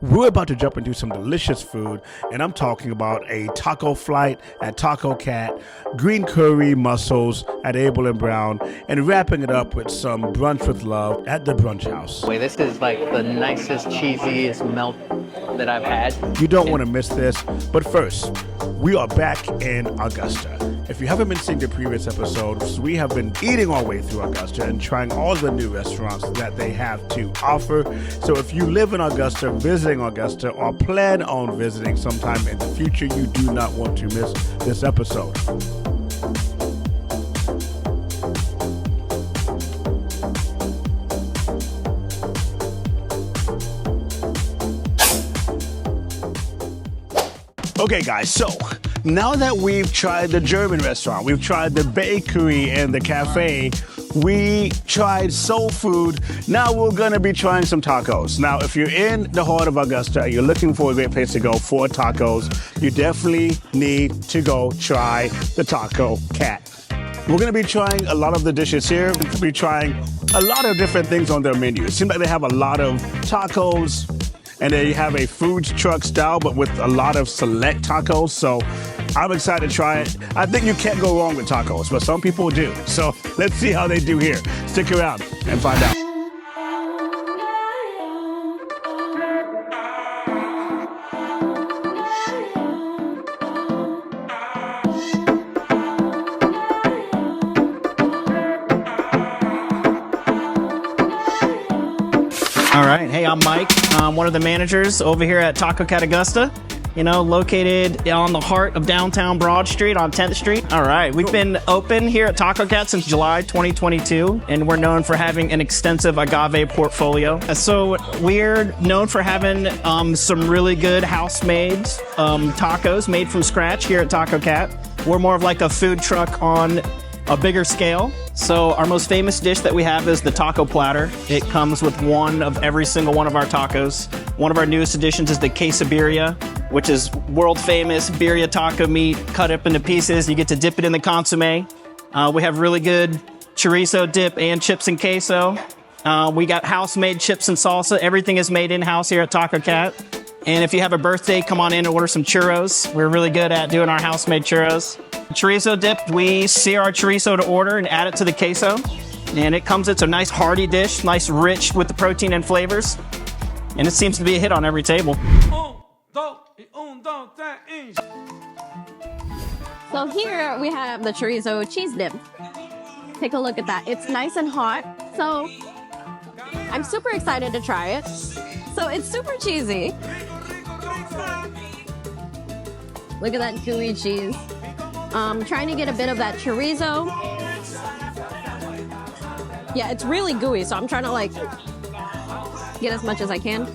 We're about to jump into some delicious food, and I'm talking about a taco flight at Tacocat, green curry mussels at Abel and Brown, and wrapping it up with some brunch with love at the Brunch House. Wait, this is like the nicest, cheesiest melt that I've had. You don't want to miss this, but first, we are back in Augusta. If you haven't been seeing the previous episodes, we have been eating our way through Augusta and trying all the new restaurants that they have to offer. So if you live in Augusta, visiting Augusta, or plan on visiting sometime in the future, you do not want to miss this episode. Okay guys, so now that we've tried the German restaurant, we've tried the bakery and the cafe, we tried soul food, now we're gonna be trying some tacos. Now, if you're in the heart of Augusta and you're looking for a great place to go for tacos, you definitely need to go try the Tacocat. We're gonna be trying a lot of the dishes here. We're gonna be trying a lot of different things on their menu. It seems like they have a lot of tacos, and they have a food truck style, but with a lot of select tacos. So I'm excited to try it. I think you can't go wrong with tacos, but some people do. So let's see how they do here. Stick around and find out. All right, hey, I'm Mike. I'm one of the managers over here at Tacocat Augusta, located on the heart of downtown Broad Street on 10th Street. All right, we've been open here at Tacocat since July 2022, and we're known for having an extensive agave portfolio. So we're known for having some really good house-made tacos made from scratch here at Tacocat. We're more of like a food truck on a bigger scale. So our most famous dish that we have is the taco platter. It comes with one of every single one of our tacos. One of our newest additions is the queso birria, which is world famous birria taco meat cut up into pieces. You get to dip it in the consomme. We have really good chorizo dip and chips and queso. We got house-made chips and salsa. Everything is made in-house here at Tacocat. And if you have a birthday, come on in and order some churros. We're really good at doing our house-made churros. Chorizo dip, we sear our chorizo to order and add it to the queso. And it's a nice hearty dish, nice rich with the protein and flavors. And it seems to be a hit on every table. So here we have the chorizo cheese dip. Take a look at that. It's nice and hot. So I'm super excited to try it. So it's super cheesy. Look at that gooey cheese. Trying to get a bit of that chorizo. Yeah, it's really gooey, so I'm trying to get as much as I can.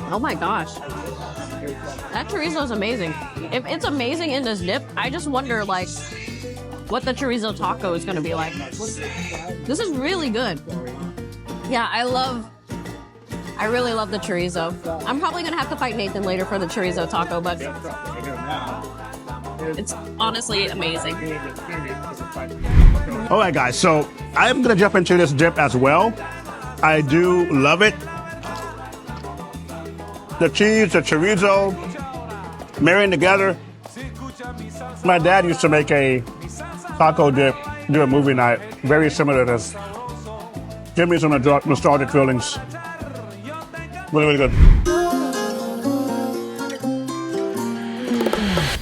Oh my gosh. That chorizo is amazing. If it's amazing in this dip, I just wonder what the chorizo taco is gonna be like. This is really good. Yeah, I really love the chorizo. I'm probably gonna have to fight Nathan later for the chorizo taco, but it's honestly amazing. All right, guys, so I'm gonna jump into this dip as well. I do love it. The cheese, the chorizo, marrying together. My dad used to make a taco dip, do a movie night, very similar to this. Give me some nostalgic feelings. Really, really good.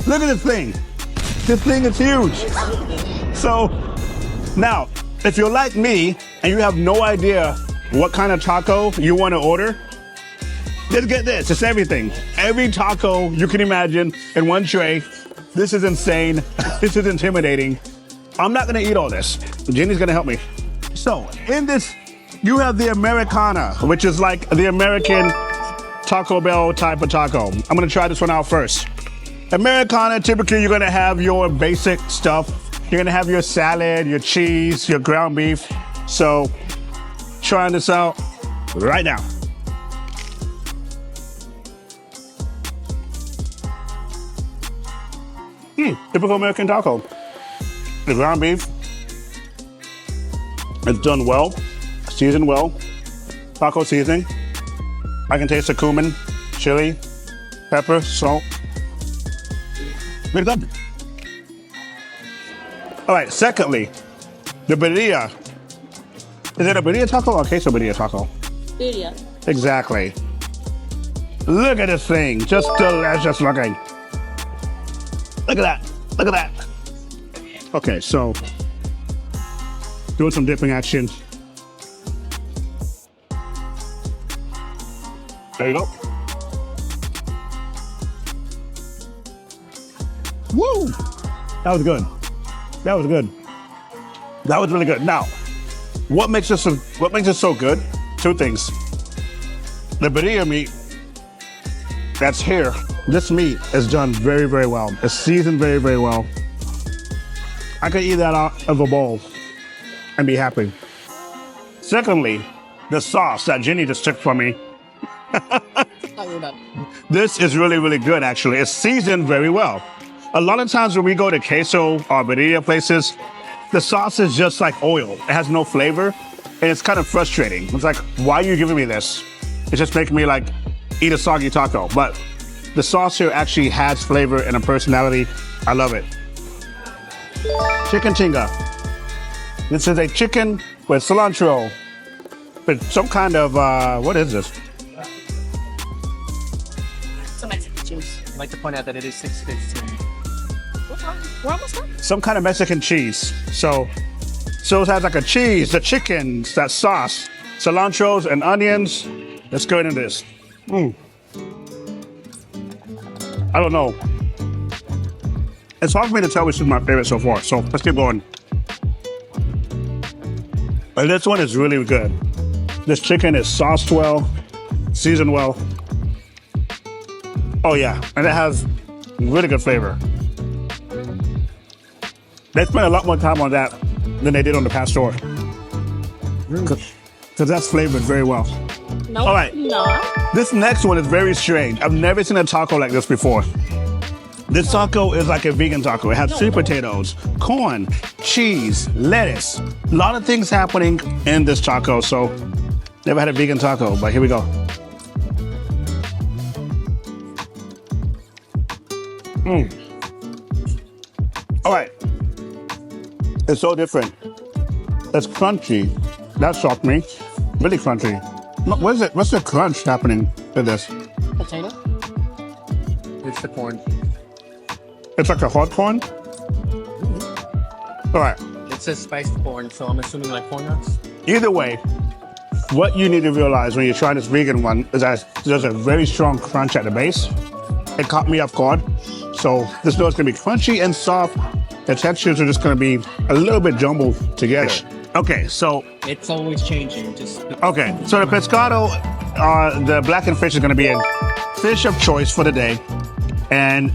Look at this thing. This thing is huge. So now, if you're like me and you have no idea what kind of taco you want to order, just get this. It's everything. Every taco you can imagine in one tray. This is insane. This is intimidating. I'm not gonna eat all this. Jenny's gonna help me. So in this, you have the Americana, which is like the American Taco Bell type of taco. I'm gonna try this one out first. Americana, typically you're gonna have your basic stuff. You're gonna have your salad, your cheese, your ground beef. So trying this out right now. Typical American taco. The ground beef is done well, seasoned well, taco seasoning. I can taste the cumin, chili, pepper, salt. Pretty good. All right, secondly, the birria. Is it a birria taco or a queso birria taco? Birria. Exactly. Look at this thing, just delicious looking. Look at that, look at that. Okay, so doing some dipping action. There you go. Woo! That was good. That was good. That was really good. Now, what makes it so good? Two things. The birria meat that's here, this meat is done very, very well. It's seasoned very, very well. I could eat that out of a bowl and be happy. Secondly, the sauce that Jenny just took from me. This is really, really good, actually. It's seasoned very well. A lot of times when we go to queso or birria places, the sauce is just like oil. It has no flavor, and it's kind of frustrating. It's like, why are you giving me this? It's just making me like eat a soggy taco. But the sauce here actually has flavor and a personality. I love it. Chicken tinga. This is a chicken with cilantro, with some kind of, what is this? Some Mexican cheese. I'd like to point out that it is 6:15. We're almost done. Some kind of Mexican cheese. So it has like a cheese, the chickens, that sauce, cilantros and onions. Let's go into this. I don't know. It's hard for me to tell which is my favorite so far. So let's keep going. But this one is really good. This chicken is sauced well, seasoned well. Oh yeah, and it has really good flavor. They spent a lot more time on that than they did on the pastor. Because that's flavored very well. Nope. All right. No. This next one is very strange. I've never seen a taco like this before. This taco is like a vegan taco. It has sweet potatoes, corn, cheese, lettuce. A lot of things happening in this taco. So never had a vegan taco, but here we go. All right. It's so different. It's crunchy. That shocked me. Really crunchy. What is it? What's the crunch happening with this? Potato. It's the corn. It's like a hot corn? All right. It says spiced corn, so I'm assuming like corn nuts. Either way, what you need to realize when you're trying this vegan one is that there's a very strong crunch at the base. It caught me off guard. So this dough is going to be crunchy and soft. The textures are just going to be a little bit jumbled together. Okay, so... It's always changing. Okay, so the pescado, the blackened fish is going to be a fish of choice for the day. And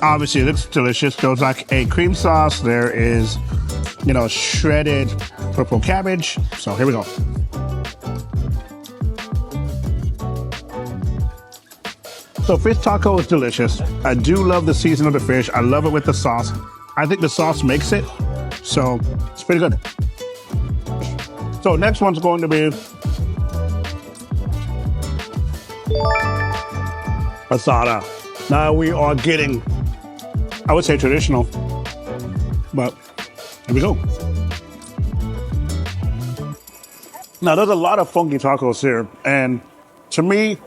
obviously it looks delicious. There's like a cream sauce. There is, shredded purple cabbage. So here we go. So fish taco is delicious. I do love the season of the fish. I love it with the sauce. I think the sauce makes it. So it's pretty good. So next one's going to be asada. Now we are getting, I would say traditional, but here we go. Now there's a lot of funky tacos here, and to me,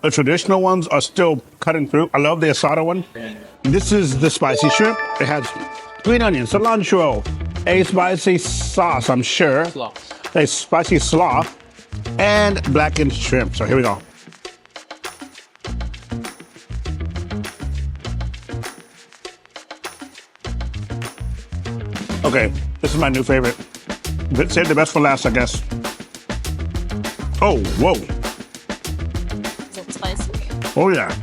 the traditional ones are still cutting through. I love the asada one. This is the spicy shrimp. It has green onion, cilantro, a spicy sauce, I'm sure. Slaw. A spicy slaw, and blackened shrimp. So here we go. Okay, this is my new favorite. Save the best for last, I guess. Oh, whoa. Is it spicy? Oh, yeah.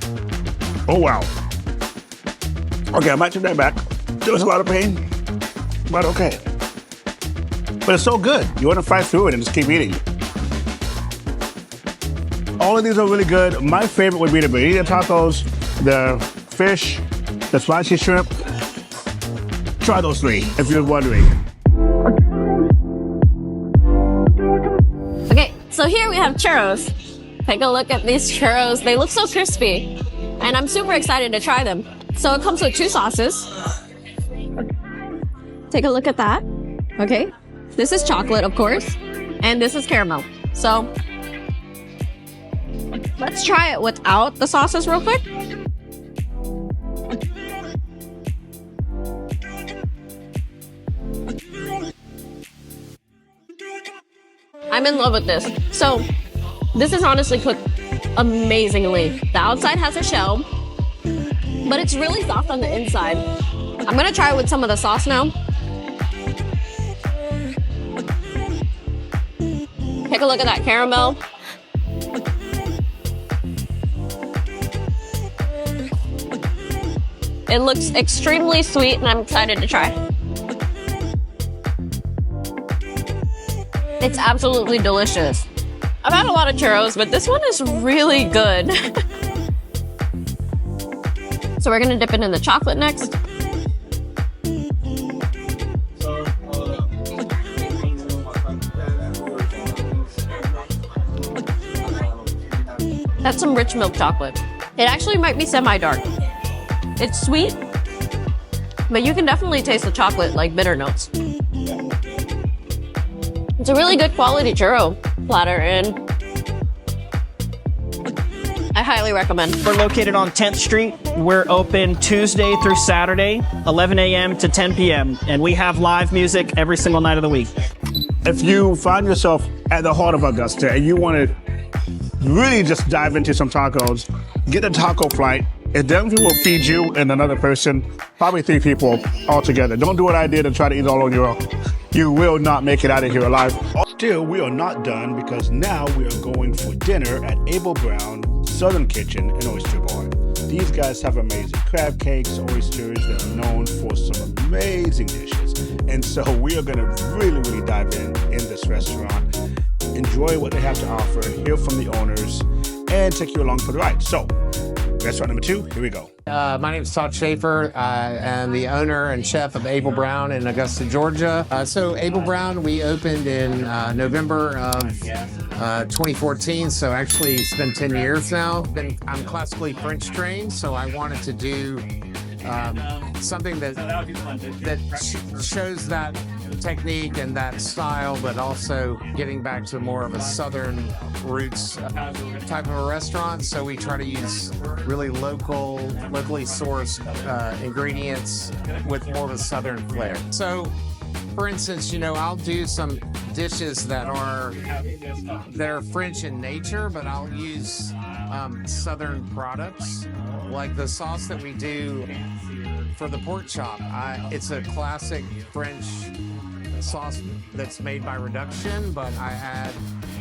Oh, wow. Okay, I might take that back. There was a lot of pain, but okay. But it's so good. You want to fight through it and just keep eating. All of these are really good. My favorite would be the burrito tacos, the fish, the spicy shrimp. try those three if you're wondering. Okay, so here we have churros. Take a look at these churros. They look so crispy, and I'm super excited to try them. So it comes with 2 sauces. Take a look at that. Okay, this is chocolate, of course, and this is caramel. So let's try it without the sauces real quick. I'm in love with this. So this is honestly cooked amazingly. The outside has a shell, but it's really soft on the inside. I'm gonna try it with some of the sauce now. Take a look at that caramel. It looks extremely sweet, and I'm excited to try. It's absolutely delicious. I've had a lot of churros, but this one is really good. So we're gonna dip it in the chocolate next. That's some rich milk chocolate. It actually might be semi-dark. It's sweet, but you can definitely taste the chocolate, like bitter notes. It's a really good quality churro platter, and I highly recommend. We're located on 10th Street. We're open Tuesday through Saturday, 11 a.m. to 10 p.m. And we have live music every single night of the week. If you find yourself at the heart of Augusta and you want to really just dive into some tacos, get a taco flight. It definitely will feed you and another person, probably 3 people all together. Don't do what I did and try to eat all on your own. You will not make it out of here alive. Still, we are not done because now we are going for dinner at Abel Brown Southern Kitchen and Oyster Bar. These guys have amazing crab cakes, oysters. They're known for some amazing dishes. And so we are going to really dive in this restaurant, enjoy what they have to offer, hear from the owners, and take you along for the ride. So, restaurant number 2, here we go. My name is Todd Schaefer. I am the owner and chef of Abel Brown in Augusta, Georgia. So Abel Brown, we opened in November of 2014, so actually it's been 10 years now. I'm classically French trained, so I wanted to do something that shows that technique and that style, but also getting back to more of a southern roots type of a restaurant. So we try to use really locally sourced ingredients with more of a southern flair. So for instance, I'll do some dishes that are French in nature, but I'll use southern products. Like the sauce that we do for the pork chop, it's a classic French sauce that's made by reduction, but I add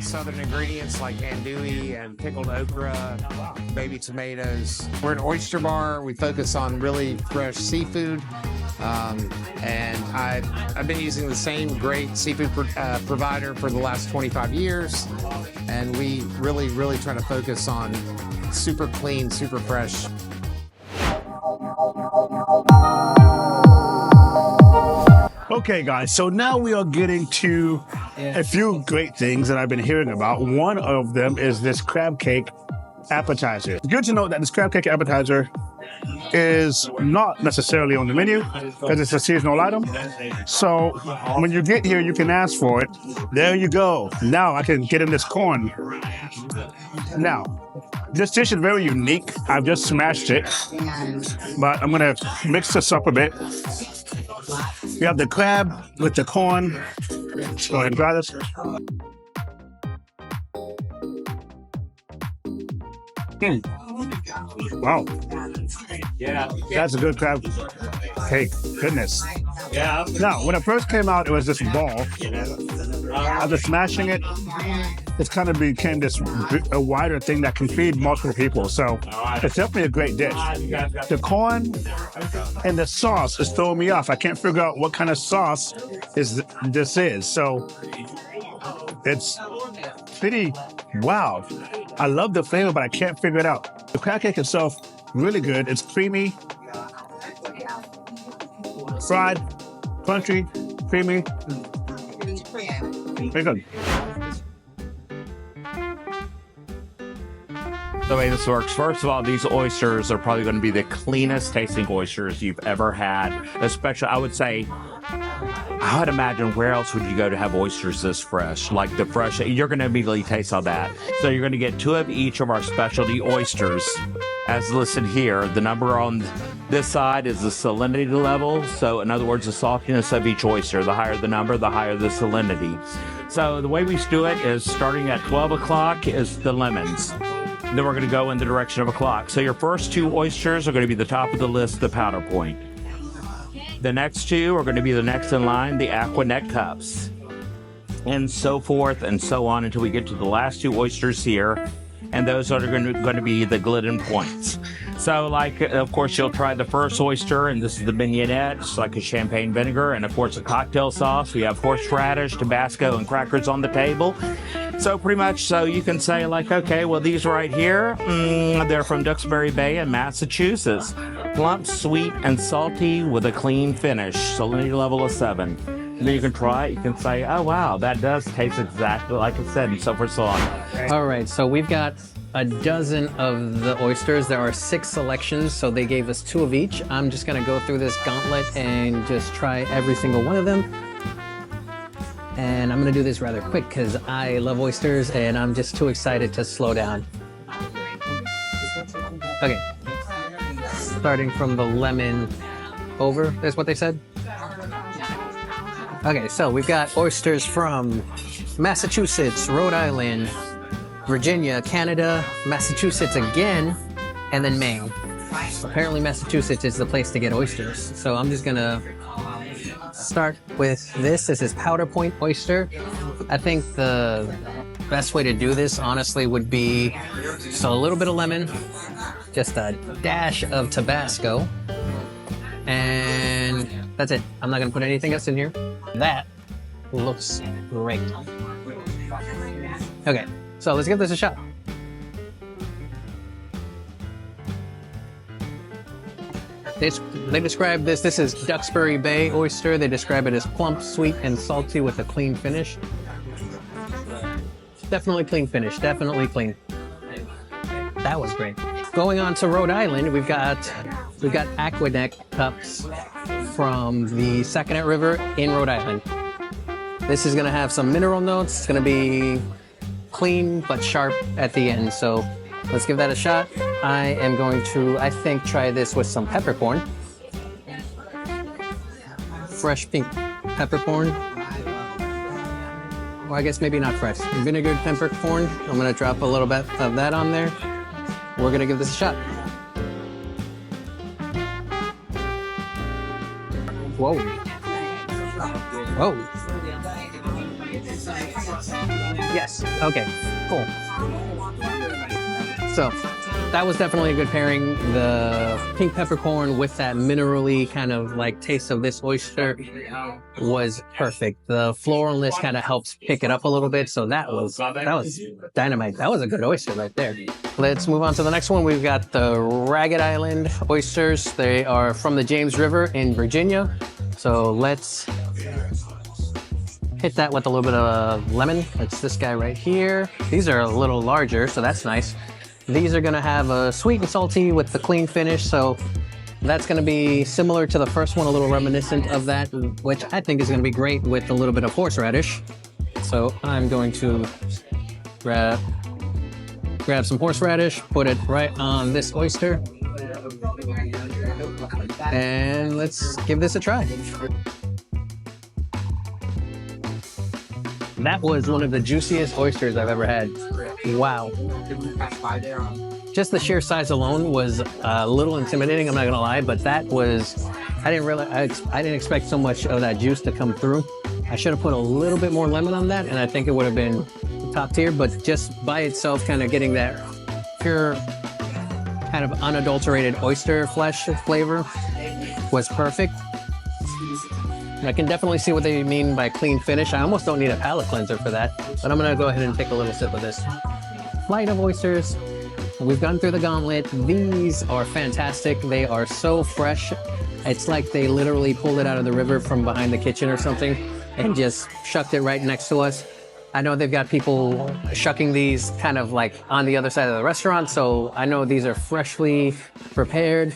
southern ingredients like andouille and pickled okra, baby tomatoes. We're an oyster bar. We focus on really fresh seafood, and I've been using the same great seafood provider for the last 25 years, and we really try to focus on super clean, super fresh. Okay, guys, so now we are getting to a few great things that I've been hearing about. One of them is this crab cake appetizer. It's good to know that this crab cake appetizer is not necessarily on the menu because it's a seasonal item. So when you get here, you can ask for it. There you go. Now I can get in this corn. Now, this dish is very unique. I've just smashed it, but I'm gonna mix this up a bit. You have the crab with the corn. Let's go ahead and try this. Wow. Yeah. That's a good crab cake. Goodness. Yeah. Now, when it first came out, it was this ball. After smashing it, it kind of became a wider thing that can feed multiple people. So it's definitely a great dish. The corn and the sauce is throwing me off. I can't figure out what kind of sauce this is. So it's pretty wow. I love the flavor, but I can't figure it out. The crab cake itself, really good. It's creamy. fried, crunchy, creamy. Very good. The way this works, first of all, these oysters are probably going to be the cleanest tasting oysters you've ever had. Especially, I would say, I would imagine where else would you go to have oysters this fresh? Like the fresh, you're going to immediately taste all that. So you're going to get 2 of each of our specialty oysters as listed here. The number on this side is the salinity level. So in other words, the saltiness of each oyster. The higher the number, the higher the salinity. So the way we do it is starting at 12 o'clock is the lemons. Then we're going to go in the direction of a clock. So your first 2 oysters are going to be the top of the list, the powder point. The next 2 are going to be the next in line, the aqua neck cups. And so forth and so on until we get to the last 2 oysters here. And those are going to be the Glidden points. So, like, of course, you'll try the first oyster, and this is the mignonette. It's like a champagne vinegar, and of course, a cocktail sauce. We have horseradish, Tabasco, and crackers on the table. So pretty much, so you can say like, okay, well, these right here, they're from Duxbury Bay in Massachusetts. Plump, sweet, and salty with a clean finish. Salinity level of 7. And then you can try it. You can say, oh, wow, that does taste exactly like it said, and so forth, so on. All right, so we've got a dozen of the oysters. There are 6 selections, so they gave us 2 of each. I'm just gonna go through this gauntlet and just try every single one of them. And I'm gonna do this rather quick because I love oysters and I'm just too excited to slow down. Okay, starting from the lemon over, is what they said? Okay, so we've got oysters from Massachusetts, Rhode Island, Virginia, Canada, Massachusetts again, and then Maine. Apparently Massachusetts is the place to get oysters. So I'm just gonna start with this. This is Powder Point oyster. I think the best way to do this, honestly, would be just a little bit of lemon, just a dash of Tabasco, and that's it. I'm not gonna put anything else in here. That looks great. Okay, so let's give this a shot. They describe this is Duxbury Bay oyster. They describe it as plump, sweet, and salty with a clean finish. Definitely clean finish, definitely clean. That was great. Going on to Rhode Island, we've got aqua neck cups from the Sacocat River in Rhode Island. This is gonna have some mineral notes. It's gonna be clean but sharp at the end. So let's give that a shot. I am going to, I think, try this with some peppercorn. Fresh pink peppercorn. Or I guess maybe not fresh. Vinegared peppercorn. I'm gonna drop a little bit of that on there. We're gonna give this a shot. Whoa. Whoa. Yes, okay, cool. So that was definitely a good pairing. The pink peppercorn with that minerally kind of like taste of this oyster was perfect. The floralness kind of helps pick it up a little bit. So that was dynamite. That was a good oyster right there. Let's move on to the next one. We've got the Ragged Island oysters. They are from the James River in Virginia. So let's hit that with a little bit of lemon. It's this guy right here. These are a little larger, so that's nice. These are gonna have a sweet and salty with the clean finish, so that's gonna be similar to the first one, a little reminiscent of that, which I think is gonna be great with a little bit of horseradish. So I'm going to grab some horseradish, put it right on this oyster, and let's give this a try. That was one of the juiciest oysters I've ever had. Wow. Just the sheer size alone was a little intimidating, I'm not gonna lie, but that was, I didn't expect so much of that juice to come through. I should have put a little bit more lemon on that, and I think it would have been top tier, but just by itself, kind of getting that pure, kind of unadulterated oyster flesh flavor was perfect. I can definitely see what they mean by clean finish. I almost don't need a palate cleanser for that, but I'm gonna go ahead and take a little sip of this. Flight of oysters. We've gone through the gauntlet. These are fantastic. They are so fresh It's like they literally pulled it out of the river from behind the kitchen or something and just shucked it right next to us. I know they've got people shucking these kind of like on the other side of the restaurant, so I know these are freshly prepared,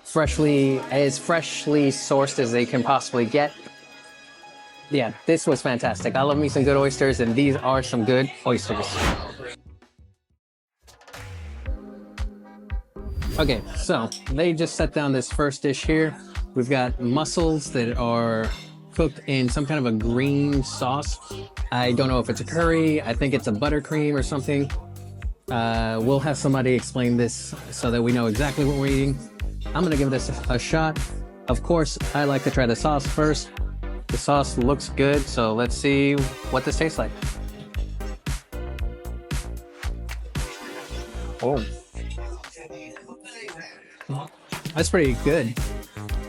freshly sourced as they can possibly get. Yeah, this was fantastic. I love me some good oysters, and these are some good oysters. Okay, so they just set down this first dish here. We've got mussels that are cooked in some kind of a green sauce. I don't know if it's a curry. I think it's a buttercream or something. We'll have somebody explain this so that we know exactly what we're eating. I'm gonna give this a shot. Of course, I like to try the sauce first. The sauce looks good, so let's see what this tastes like. Oh. That's pretty good.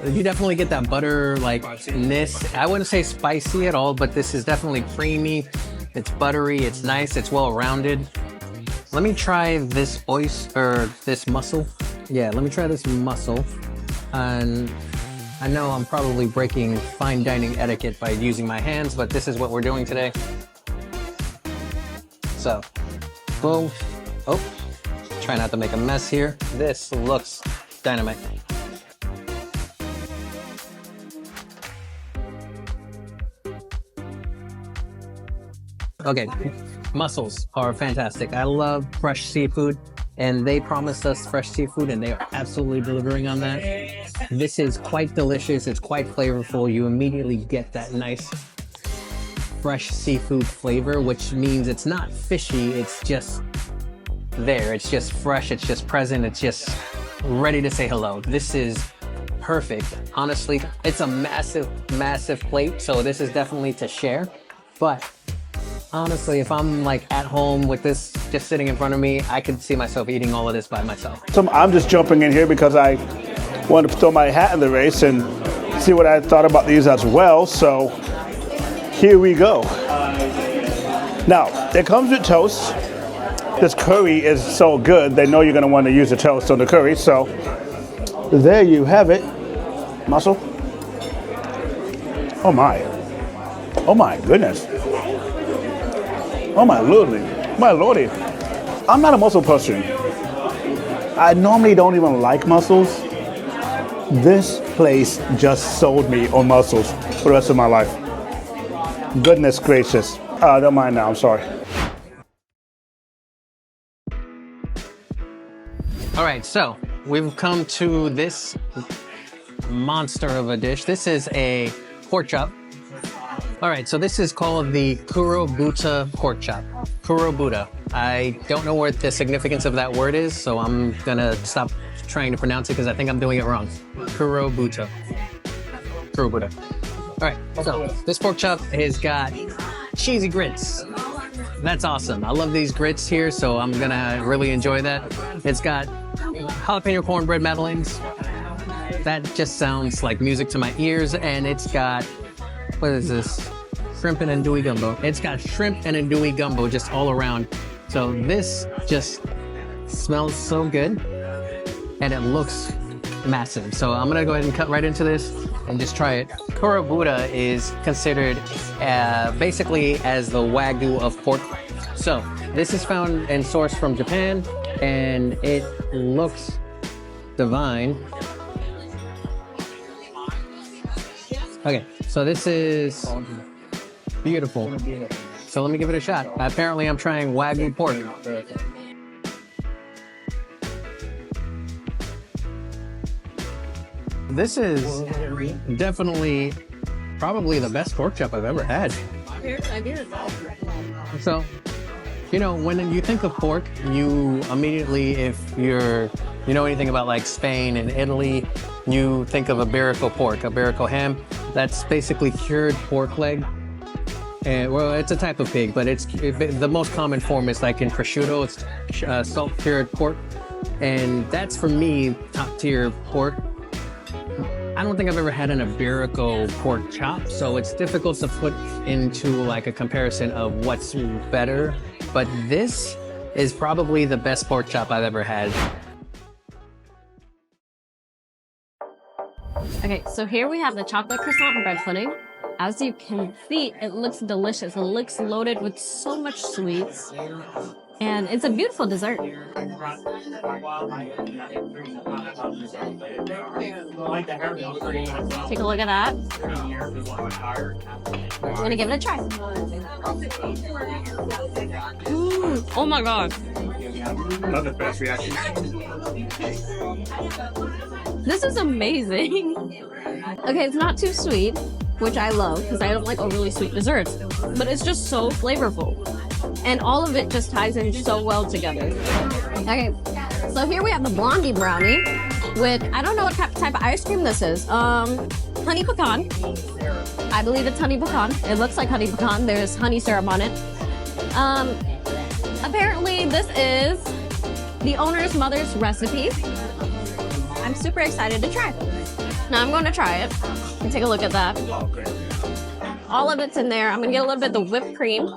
You definitely get that butter like-ness. I wouldn't say spicy at all, but this is definitely creamy. It's buttery, it's nice, it's well-rounded. Let me try this this mussel. Yeah, let me try this mussel. And I know I'm probably breaking fine dining etiquette by using my hands, but this is what we're doing today. So, boom. Oh, try not to make a mess here. This looks dynamite. Okay, mussels are fantastic. I love fresh seafood, and they promised us fresh seafood, and they are absolutely delivering on that. This is quite delicious. It's quite flavorful. You immediately get that nice fresh seafood flavor, which means it's not fishy. It's just there. It's just fresh. It's just present. It's just ready to say hello. This is perfect. Honestly, it's a massive, massive plate, so this is definitely to share. But honestly, if I'm like at home with this just sitting in front of me, I could see myself eating all of this by myself. So I'm just jumping in here because I wanted to throw my hat in the race and see what I thought about these as well. So here we go. Now, it comes with toast. This curry is so good, they know you're gonna want to use the toast on the curry. So there you have it. Mussel. Oh my goodness. Oh my lordy. I'm not a mussel person. I normally don't even like mussels. This place just sold me on mussels for the rest of my life. Goodness gracious. Don't mind now, I'm sorry. All right, so we've come to this monster of a dish. This is a pork chop. All right, so this is called the Kurobuta pork chop. Kurobuta. I don't know what the significance of that word is, so I'm gonna stop trying to pronounce it because I think I'm doing it wrong. Kurobuta. Kurobuta. All right, so this pork chop has got cheesy grits. That's awesome. I love these grits here, so I'm gonna really enjoy that. It's got jalapeno cornbread madeleines. That just sounds like music to my ears, and it's got, what is this? Shrimp and andouille gumbo. It's got shrimp and andouille gumbo just all around. So this just smells so good, and it looks massive. So I'm gonna go ahead and cut right into this and just try it. Kurobuta is considered basically as the Wagyu of pork. So this is found and sourced from Japan, and it looks divine. Okay, so this is beautiful. So let me give it a shot. Apparently I'm trying Wagyu pork. This is definitely probably the best pork chop I've ever had. So, you know, when you think of pork, you immediately, if you know anything about like Spain and Italy, you think of Iberico pork, Iberico ham. That's basically cured pork leg. And, well, it's a type of pig, but the most common form is like in prosciutto, it's salt cured pork. And that's for me, top tier pork. I don't think I've ever had an Iberico pork chop, so it's difficult to put into like a comparison of what's better. But this is probably the best pork chop I've ever had. Okay, so here we have the chocolate croissant bread pudding. As you can see, it looks delicious. It looks loaded with so much sweets. And it's a beautiful dessert. Take a look at that. I'm gonna give it a try. Oh my god. Not the best reaction. This is amazing. Okay, it's not too sweet, which I love because I don't like overly sweet desserts, but it's just so flavorful. And all of it just ties in so well together. Okay, so here we have the blondie brownie with, I don't know what type of ice cream this is. Honey pecan. I believe it's honey pecan. It looks like honey pecan. There's honey syrup on it. Apparently this is the owner's mother's recipe. I'm super excited to try. Now I'm going to try it and take a look at that. All of it's in there. I'm gonna get a little bit of the whipped cream.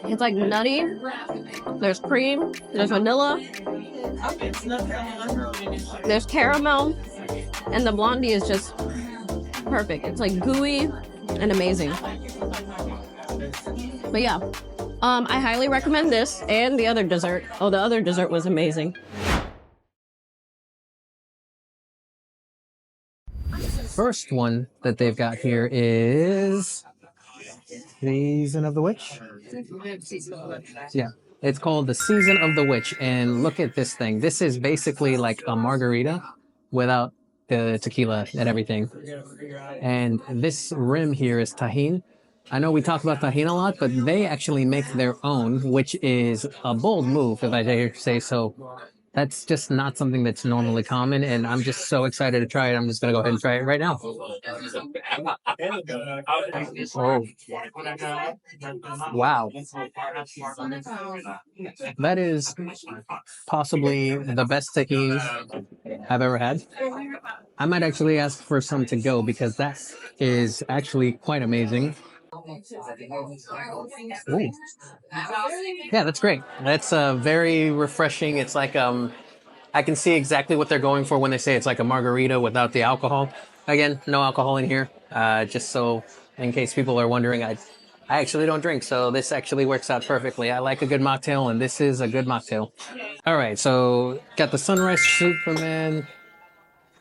It's like nutty. There's cream. There's vanilla. There's caramel. And the blondie is just perfect. It's like gooey and amazing. But yeah, I highly recommend this and the other dessert. Oh, the other dessert was amazing. First one that they've got here is Season of the Witch. Yeah, it's called the Season of the Witch. And look at this thing. This is basically like a margarita without the tequila and everything. And this rim here is tahine. I know we talk about tahine a lot, but they actually make their own, which is a bold move, if I dare say so. That's just not something that's normally common, and I'm just so excited to try it. I'm just going to go ahead and try it right now. Oh. Wow. That is possibly the best tahine I've ever had. I might actually ask for some to go because that is actually quite amazing. Ooh. Yeah, that's great. That's very refreshing. It's like I can see exactly what they're going for when they say it's like a margarita without the alcohol. Again, no alcohol in here. Just so in case people are wondering, I actually don't drink, so this actually works out perfectly. I like a good mocktail, and this is a good mocktail. All right, so got the Sunrise Superman.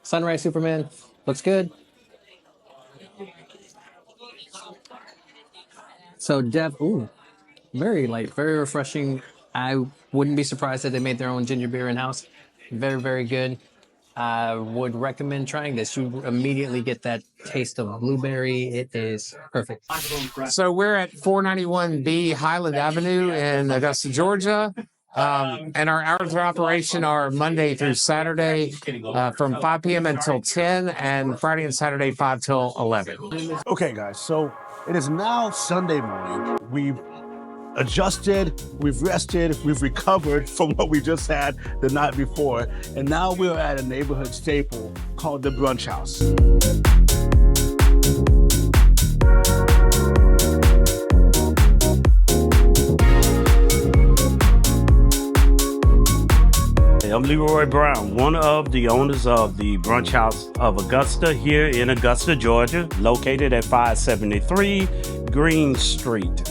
Sunrise Superman looks good. So ooh, very light, very refreshing. I wouldn't be surprised if they made their own ginger beer in-house. Very, very good. I would recommend trying this. You immediately get that taste of blueberry. It is perfect. So we're at 491B Highland Avenue in Augusta, Georgia. And our hours of operation are Monday through Saturday from 5 p.m. until 10 and Friday and Saturday 5 till 11. Okay, guys, so it is now Sunday morning. We've adjusted, we've rested, we've recovered from what we just had the night before, and now we're at a neighborhood staple called the Brunch House. I'm Leroy Brown, one of the owners of the Brunch House of Augusta here in Augusta, Georgia, located at 573 Green Street.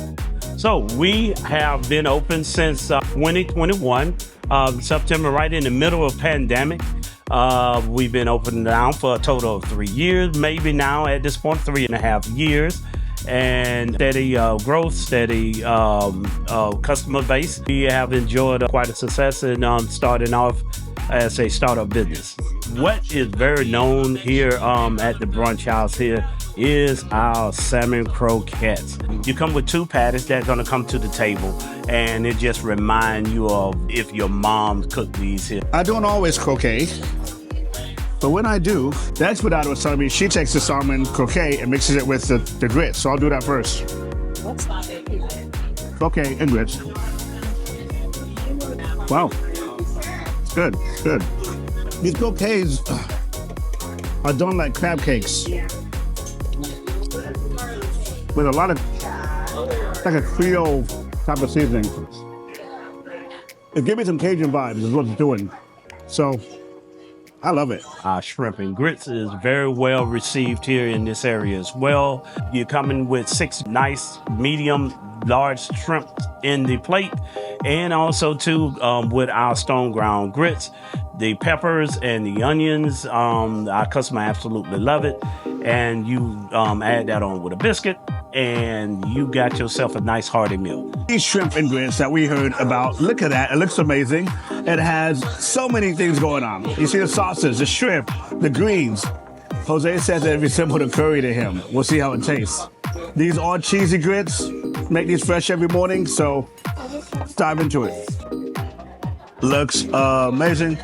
So we have been open since 2021, September, right in the middle of pandemic. We've been open now for a total of 3 years, maybe now at this point 3.5 years. And steady growth, steady customer base. We have enjoyed quite a success in starting off as a startup business. What is very known here at the Brunch House here is our salmon croquettes. You come with 2 patties that's gonna come to the table, and it just reminds you of if your mom cooked these here. I don't always croquet, but when I do, the expert out was telling me she takes the salmon croquet and mixes it with the grits, so I'll do that first. Croquet and grits. Wow, it's good, good. These croquets are done like crab cakes. With a lot of, like a Creole type of seasoning. It's giving me some Cajun vibes is what it's doing. So I love it. Shrimp and grits is very well received here in this area as well. You're coming with 6 nice, medium, large shrimp in the plate, and also too with our stone ground grits, the peppers and the onions. Our customer absolutely love it, and you add that on with a biscuit, and you got yourself a nice hearty meal. These shrimp and grits that we heard about, look at that, it looks amazing. It has so many things going on. You see the sauces, the shrimp, the greens. Jose says that it'd be simple to curry to him. We'll see how it tastes. These are cheesy grits, make these fresh every morning, so let's dive into it. Looks amazing.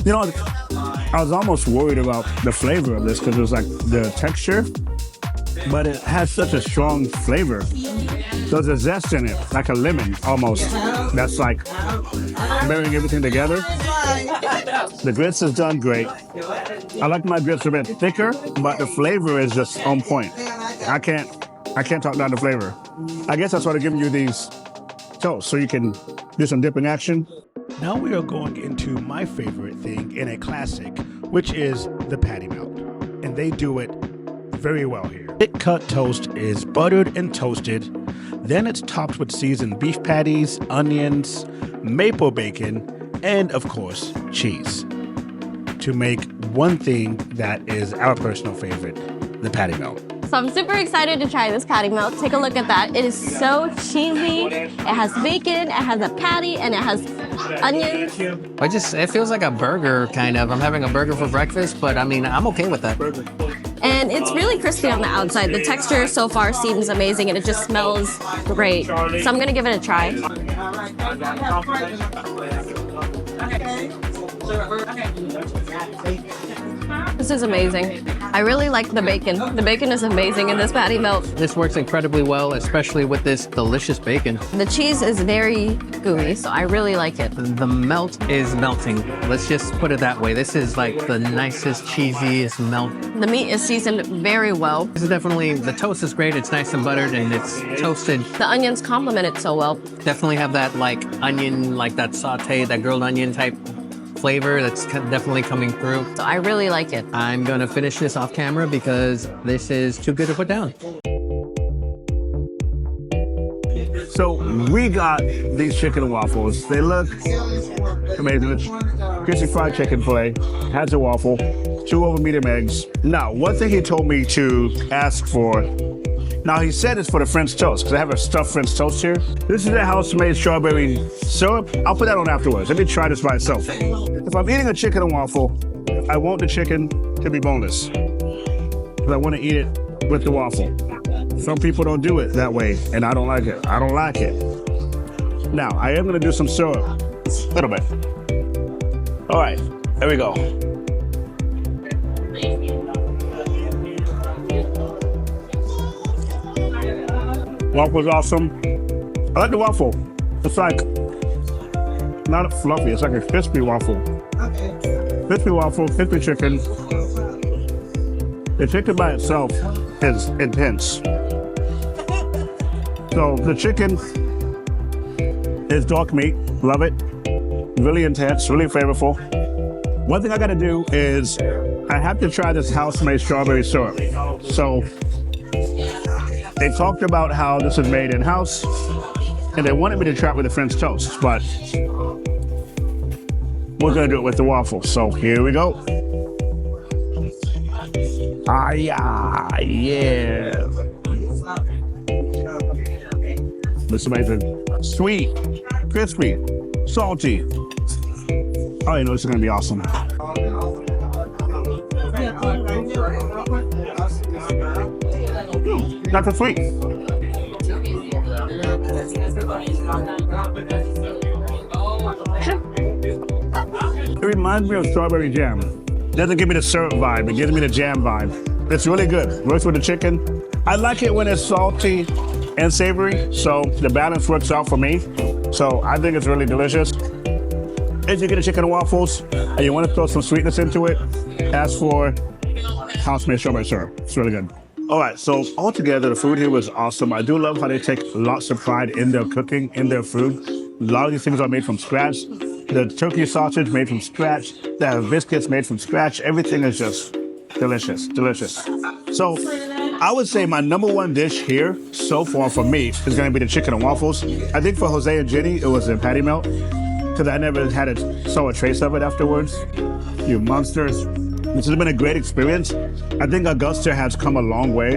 You know, I was almost worried about the flavor of this because it was like the texture, but it has such a strong flavor. There's a zest in it, like a lemon almost. That's like marrying everything together. The grits is done great. I like my grits a bit thicker, but the flavor is just on point. I can't talk down the flavor. I guess that's why they're giving you these toasts, so you can do some dipping action. Now we are going into my favorite thing in a classic, which is the patty melt. And they do it very well here. Thick cut toast is buttered and toasted. Then it's topped with seasoned beef patties, onions, maple bacon, and of course, cheese. To make one thing that is our personal favorite, the patty melt. So I'm super excited to try this patty melt. Take a look at that. It is so cheesy. It has bacon, it has a patty, and it has onions. It feels like a burger, kind of. I'm having a burger for breakfast, but I mean, I'm okay with that. And it's really crispy on the outside. The texture so far seems amazing, and it just smells great. So I'm gonna give it a try. This is amazing. I really like the bacon. The bacon is amazing in this patty melt. This works incredibly well, especially with this delicious bacon. The cheese is very gooey, so I really like it. The melt is melting. Let's just put it that way. This is like the nicest, cheesiest melt. The meat is seasoned very well. This is definitely, the toast is great. It's nice and buttered and it's toasted. The onions complement it so well. Definitely have that like onion, like that saute, that grilled onion type flavor that's definitely coming through. So I really like it. I'm gonna finish this off camera because this is too good to put down. So we got these chicken waffles. They look amazing. It's crispy fried chicken fillet, has a waffle, 2 over medium eggs. Now, one thing he told me to ask for, now he said it's for the French toast, because I have a stuffed French toast here. This is the house-made strawberry syrup. I'll put that on afterwards. Let me try this by itself. If I'm eating a chicken and waffle, I want the chicken to be boneless, because I want to eat it with the waffle. Some people don't do it that way, and I don't like it. I don't like it. Now, I am gonna do some syrup, a little bit. All right, there we go. Waffle's awesome. I like the waffle. It's like, not fluffy, it's like a crispy waffle. Crispy waffle, crispy chicken. The chicken by itself is intense. So the chicken is dark meat, love it. Really intense, really flavorful. One thing I gotta do is I have to try this house-made strawberry syrup. So they talked about how this is made in-house, and they wanted me to try it with the French toast, but we're gonna do it with the waffle. So here we go. Ah, yeah. This is amazing. Sweet, crispy, salty. Oh, you know this is gonna be awesome. Not too sweet. It reminds me of strawberry jam. Doesn't give me the syrup vibe, it gives me the jam vibe. It's really good. Works with the chicken. I like it when it's salty and savory, so the balance works out for me. So I think it's really delicious. If you get a chicken and waffles and you want to throw some sweetness into it, ask for house-made strawberry syrup. It's really good. All right, so altogether, the food here was awesome. I do love how they take lots of pride in their cooking, in their food. A lot of these things are made from scratch. The turkey sausage made from scratch. The biscuits made from scratch. Everything is just delicious, delicious. So I would say my number one dish here so far for me is going to be the chicken and waffles. I think for Jose and Jenny, it was the patty melt because I never saw a trace of it afterwards. You monsters. This has been a great experience. I think Augusta has come a long way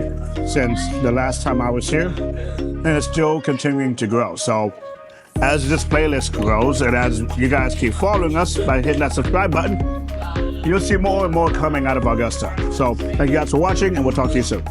since the last time I was here, and it's still continuing to grow. So as this playlist grows and as you guys keep following us by hitting that subscribe button, you'll see more and more coming out of Augusta. So thank you guys for watching, and we'll talk to you soon.